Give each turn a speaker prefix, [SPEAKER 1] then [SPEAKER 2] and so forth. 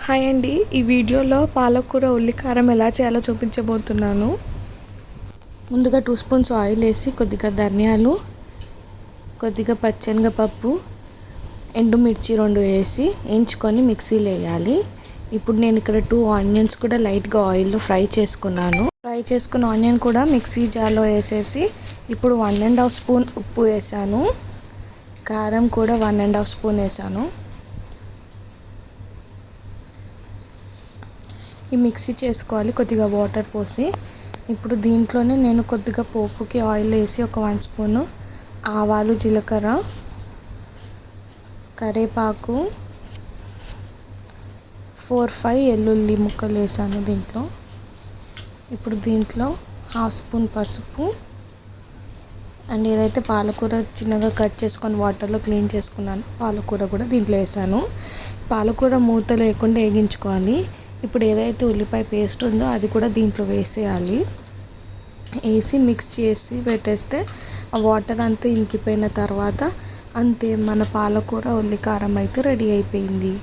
[SPEAKER 1] Hi అండి. ఈ వీడియోలో పాలకూర ఉల్లికారం ఎలా చేయాలో చూపించబోతున్నాను. ముందుగా 2 స్పూన్స్ ఆయిల్ వేసి కొద్దిగా ధనియాలు, కొద్దిగా పచ్చెనగపప్పు, ఎండుమిర్చి 2 వేసి వేయించుకొని మిక్సీలో వేయాలి. ఇప్పుడు నేను ఇక్కడ 2 ఆనియన్స్ కూడా లైట్గా ఆయిల్లో ఫ్రై చేసుకున్నాను. ఫ్రై చేసుకున్న ఆనియన్ కూడా మిక్సీ జార్లో వేసేసి ఇప్పుడు 1½ స్పూన్ ఉప్పు వేసాను. కారం కూడా 1½ స్పూన్ వేసాను. ఈ మిక్సీ చేసుకోవాలి కొద్దిగా వాటర్ పోసి. ఇప్పుడు దీంట్లోనే నేను కొద్దిగా పోపుకి ఆయిల్ వేసి ఒక 1 స్పూను ఆవాలు, జీలకర్ర, కరివేపాకు, 4-5 వెల్లుల్లి ముక్కలు వేసాను దీంట్లో. ఇప్పుడు దీంట్లో 1/2 స్పూన్ పసుపు అండ్ ఏదైతే పాలకూర చిన్నగా కట్ చేసుకొని వాటర్లో క్లీన్ చేసుకున్నాను పాలకూర కూడా దీంట్లో వేసాను. పాలకూర మూత లేకుండా వేగించుకోవాలి. ఇప్పుడు ఏదైతే ఉల్లిపాయ పేస్ట్ ఉందో అది కూడా దీంట్లో వేసేయాలి. వేసి మిక్స్ చేసి పెట్టేస్తే ఆ వాటర్ అంతా ఇంకిపోయిన తర్వాత అంతే, మన పాలకూర ఉల్లికారం అయితే రెడీ అయిపోయింది.